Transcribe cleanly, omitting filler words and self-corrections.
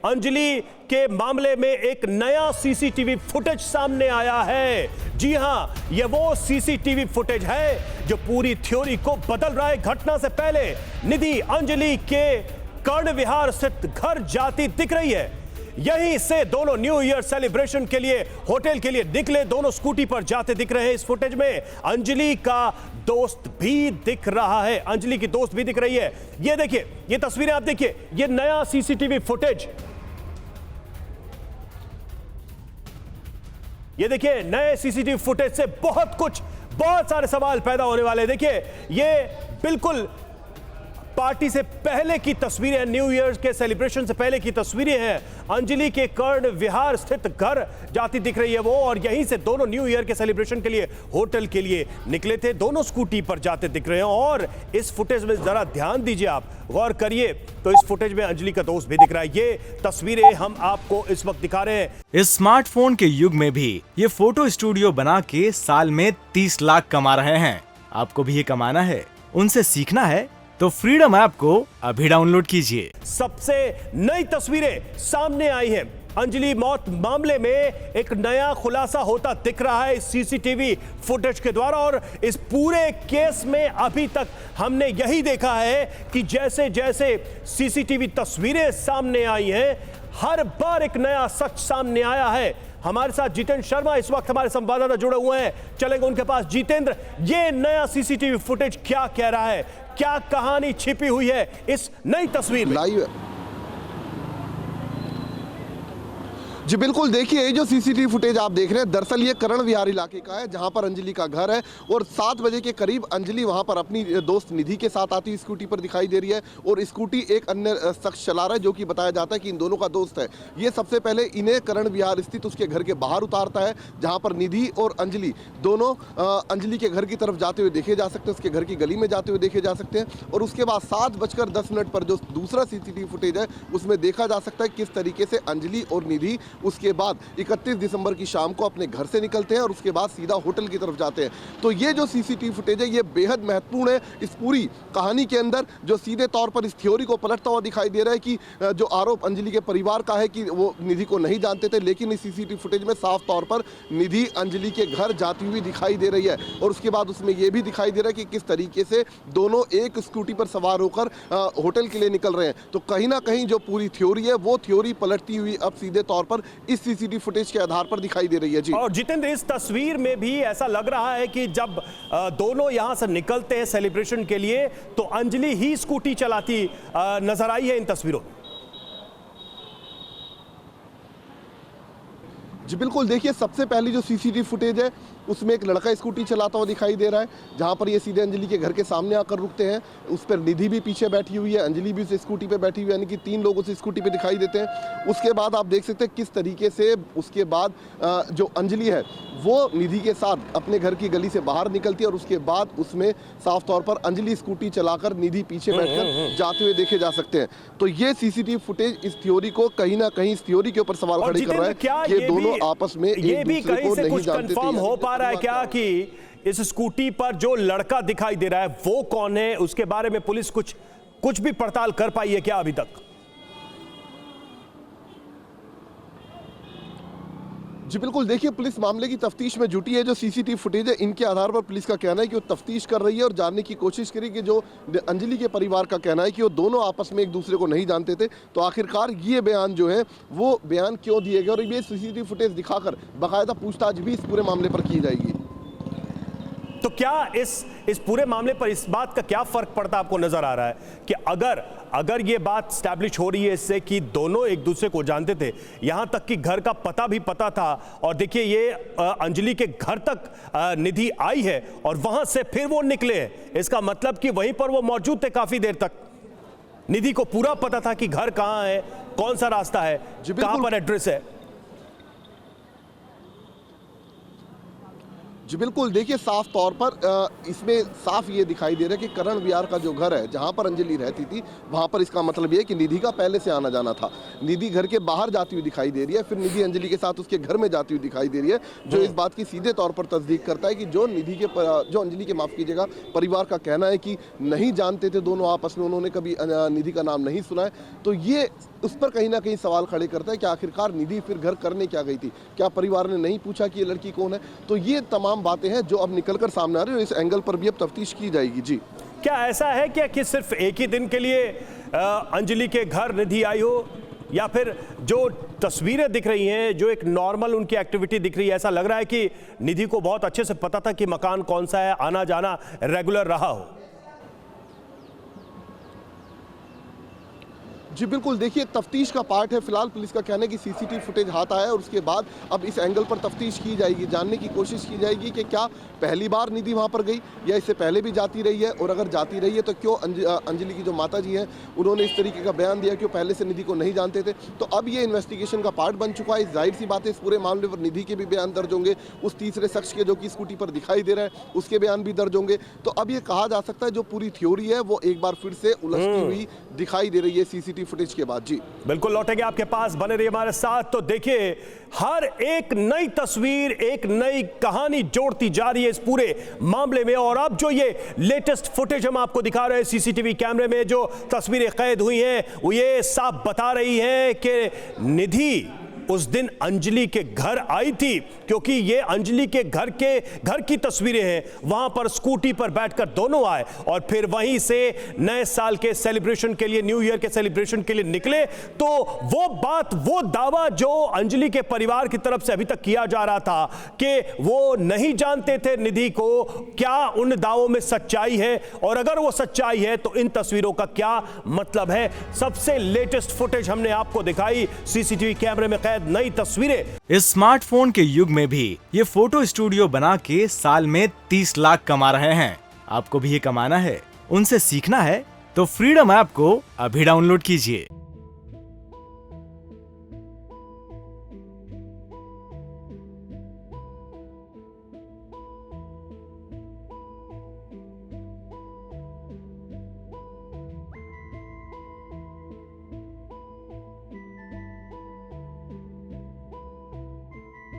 अंजलि के मामले में एक नया सीसीटीवी फुटेज सामने आया है। जी हां, यह वो सीसीटीवी फुटेज है जो पूरी थ्योरी को बदल रहा है। घटना से पहले निधि अंजलि के कर्ण विहार स्थित घर जाती दिख रही है। यहीं से दोनों न्यू ईयर सेलिब्रेशन के लिए होटल के लिए निकले, दोनों स्कूटी पर जाते दिख रहे हैं। इस फुटेज में अंजलि का दोस्त भी दिख रहा है, अंजलि की दोस्त भी दिख रही है। ये देखिए, ये तस्वीरें आप देखिए, ये नया सीसीटीवी फुटेज, ये देखिए नए सीसीटीवी फुटेज से बहुत सारे सवाल पैदा होने वाले हैं। देखिए, ये बिल्कुल पार्टी से पहले की तस्वीरें हैं, न्यू ईयर के सेलिब्रेशन से पहले की तस्वीरें हैं। अंजलि के कर्ण विहार स्थित घर जाती दिख रही है वो, और यहीं से दोनों न्यू ईयर के सेलिब्रेशन के लिए होटल के लिए निकले थे। दोनों स्कूटी पर जाते दिख रहे हैं। और इस फुटेज में जरा ध्यान दीजिए, आप गौर करिए तो इस फुटेज में अंजलि का दोस्त भी दिख रहा है। ये तस्वीरें हम आपको इस वक्त दिखा रहे हैं। इस स्मार्टफोन के युग में भी ये फोटो स्टूडियो बना के साल में 30 लाख कमा रहे हैं। आपको भी ये कमाना है, उनसे सीखना है तो फ्रीडम ऐप को अभी डाउनलोड कीजिए। सबसे नई तस्वीरें सामने आई हैं। अंजलि मौत मामले में एक नया खुलासा होता दिख रहा है इस सीसीटीवी फुटेज के द्वारा। और इस पूरे केस में अभी तक हमने यही देखा है कि जैसे जैसे सीसीटीवी तस्वीरें सामने आई हैं, हर बार एक नया सच सामने आया है। हमारे साथ जितेंद्र शर्मा इस वक्त हमारे संवाददाता जुड़े हुए हैं, चलेंगे उनके पास। जितेंद्र, ये नया सीसीटीवी फुटेज क्या कह रहा है, क्या कहानी छिपी हुई है इस नई तस्वीर में? लाइव जी बिल्कुल, देखिए ये जो सीसीटीवी फुटेज आप देख रहे हैं, दरअसल ये कर्ण विहार इलाके का है जहां पर अंजलि का घर है। और 7 बजे के करीब अंजलि वहां पर अपनी दोस्त निधि के साथ आती स्कूटी पर दिखाई दे रही है, और स्कूटी एक अन्य शख्स चला रहा है जो कि बताया जाता है कि इन दोनों का दोस्त है। ये सबसे पहले इन्हें कर्ण विहार स्थित उसके घर के बाहर उतारता है, जहाँ पर निधि और अंजलि दोनों अंजलि के घर की तरफ जाते हुए देखे जा सकते हैं, उसके घर की गली में जाते हुए देखे जा सकते हैं। और उसके बाद 7:10 पर जो दूसरा सीसीटीवी फुटेज है उसमें देखा जा सकता है किस तरीके से अंजलि और निधि उसके बाद 31 दिसंबर की शाम को अपने घर से निकलते हैं और उसके बाद सीधा होटल की तरफ जाते हैं। तो ये जो सीसीटीवी फुटेज है ये बेहद महत्वपूर्ण है इस पूरी कहानी के अंदर, जो सीधे तौर पर इस थ्योरी को पलटता हुआ दिखाई दे रहा है कि जो आरोप अंजलि के परिवार का है कि वो निधि को नहीं जानते थे, लेकिन इस सीसीटीवी फुटेज में साफ तौर पर निधि अंजलि के घर जाती हुई दिखाई दे रही है। और उसके बाद उसमें यह भी दिखाई दे रहा है कि किस तरीके से दोनों एक स्कूटी पर सवार होकर होटल के लिए निकल रहे हैं। तो कहीं ना कहीं जो पूरी थ्योरी है वो थ्योरी पलटती हुई अब सीधे तौर पर इस सीसीटीवी फुटेज के आधार पर दिखाई दे रही है। जी, और जितेंद्र, इस तस्वीर में भी ऐसा लग रहा है कि जब दोनों यहां से निकलते हैं सेलिब्रेशन के लिए तो अंजलि ही स्कूटी चलाती नजर आई है इन तस्वीरों में। जी बिल्कुल, देखिए सबसे पहली जो सीसीटीवी फुटेज है उसमें एक लड़का स्कूटी चलाता हुआ दिखाई दे रहा है, जहां पर ये सीधे अंजलि के घर के सामने आकर रुकते हैं। उस पर निधि भी पीछे बैठी हुई है, अंजलि भी उस स्कूटी पे बैठी हुई है, यानी कि 3 लोग उस स्कूटी पे दिखाई देते हैं। उसके बाद आप देख सकते हैं किस तरीके से उसके बाद जो अंजलि है वो निधि के साथ अपने घर की गली से बाहर निकलती है, और उसके बाद उसमें साफ तौर पर अंजलि स्कूटी चलाकर निधि पीछे बैठकर जाते हुए देखे जा सकते हैं। तो ये सीसीटीवी फुटेज इस थ्योरी को कहीं ना कहीं इस थ्योरी के ऊपर सवाल खड़े कर रहा है कि ये दोनों आपस में एक दूसरे को नहीं जानते थे। हो पा रहा है क्या कि इस स्कूटी पर जो लड़का दिखाई दे रहा है वो कौन है, उसके बारे में पुलिस कुछ भी पड़ताल कर पाई है क्या अभी तक? जी बिल्कुल, देखिए पुलिस मामले की तफ्तीश में जुटी है। जो सीसीटीवी फुटेज है इनके आधार पर पुलिस का कहना है कि वो तफ्तीश कर रही है और जानने की कोशिश करी कि जो अंजलि के परिवार का कहना है कि वो दोनों आपस में एक दूसरे को नहीं जानते थे, तो आखिरकार ये बयान जो है वो बयान क्यों दिए गए, और ये सीसीटीवी फुटेज दिखाकर बाकायदा पूछताछ भी इस पूरे मामले पर की जाएगी। तो क्या इस पूरे मामले पर इस बात का क्या फर्क पड़ता आपको नजर आ रहा है कि अगर ये बात स्टैब्लिश हो रही है इससे कि दोनों एक दूसरे को जानते थे, यहां तक कि घर का पता भी पता था, और देखिए ये अंजलि के घर तक निधि आई है और वहां से फिर वो निकले हैं, इसका मतलब कि वहीं पर वो मौजूद थे काफी देर तक। निधि को पूरा पता था कि घर कहां है, कौन सा रास्ता है, कहां पर एड्रेस है। जी बिल्कुल, देखिए साफ तौर पर इसमें साफ ये दिखाई दे रहा है कि करण विहार का जो घर है जहाँ पर अंजलि रहती थी, वहाँ पर इसका मतलब ये है कि निधि का पहले से आना जाना था। निधि घर के बाहर जाती हुई दिखाई दे रही है, फिर निधि अंजलि के साथ उसके घर में जाती हुई दिखाई दे रही है, जो इस बात की सीधे तौर पर तस्दीक करता है कि जो अंजलि के, माफ़ कीजिएगा, परिवार का कहना है कि नहीं जानते थे दोनों आपस में, उन्होंने कभी निधि का नाम नहीं सुना है। तो ये उस पर कहीं ना कहीं सवाल खड़े करता है कि आखिरकार निधि फिर घर करने क्या गई थी, क्या परिवार ने नहीं पूछा कि ये लड़की कौन है। तो ये तमाम बातें हैं जो अब निकलकर सामने आ रही है, इस एंगल पर भी अब तफ्तीश की जाएगी। जी, क्या ऐसा है क्या कि सिर्फ एक ही दिन के लिए अंजलि के घर निधि आई हो, या फिर जो तस्वीरें दिख रही हैं, जो एक नॉर्मल उनकी एक्टिविटी दिख रही है, ऐसा लग रहा है कि निधि को बहुत अच्छे से पता था कि मकान कौन सा है, आना जाना रेगुलर रहा हो? जी बिल्कुल, देखिए तफ्तीश का पार्ट है। फिलहाल पुलिस का कहना है कि सीसीटीवी फुटेज हाथ आया है और उसके बाद अब इस एंगल पर तफ्तीश की जाएगी, जानने की कोशिश की जाएगी कि क्या पहली बार निधि वहां पर गई या इससे पहले भी जाती रही है, और अगर जाती रही है तो क्यों अंजलि की जो माता जी हैं उन्होंने इस तरीके का बयान दिया कि वो पहले से निधि को नहीं जानते थे। तो अब ये इन्वेस्टिगेशन का पार्ट बन चुका है। जाहिर सी बात है इस पूरे मामले पर निधि के भी बयान दर्ज होंगे, उस तीसरे शख्स के जो कि स्कूटी पर दिखाई दे रहा है उसके बयान भी दर्ज होंगे। तो अब ये कहा जा सकता है जो पूरी थ्योरी है वो एक बार फिर से उलझती हुई दिखाई दे रही है सीसीटीवी फुटेज के बाद। जी बिल्कुल लौटेंगे आपके पास, बने रहिए हमारे साथ। तो देखिए हर एक नई तस्वीर एक नई कहानी जोड़ती जा रही है इस पूरे मामले में, और अब जो ये लेटेस्ट फुटेज हम आपको दिखा रहे हैं सीसीटीवी कैमरे में जो तस्वीरें कैद हुई हैं, वो ये साफ बता रही हैं कि निधि उस दिन अंजलि के घर आई थी, क्योंकि ये अंजलि के घर की तस्वीरें हैं। वहां पर स्कूटी पर बैठकर दोनों आए और फिर वहीं से नए साल के सेलिब्रेशन के लिए, न्यू ईयर के सेलिब्रेशन के लिए निकले। तो वो बात, वो दावा जो अंजलि के परिवार की तरफ से अभी तक किया जा रहा था कि वो नहीं जानते थे निधि को, क्या उन दावों में सच्चाई है? और अगर वो सच्चाई है तो इन तस्वीरों का क्या मतलब है? सबसे लेटेस्ट फुटेज हमने आपको दिखाई, सीसीटीवी कैमरे में नई तस्वीरें। इस स्मार्टफोन के युग में भी ये फोटो स्टूडियो बना के साल में 30 लाख कमा रहे हैं। आपको भी ये कमाना है, उनसे सीखना है तो फ्रीडम ऐप को अभी डाउनलोड कीजिए।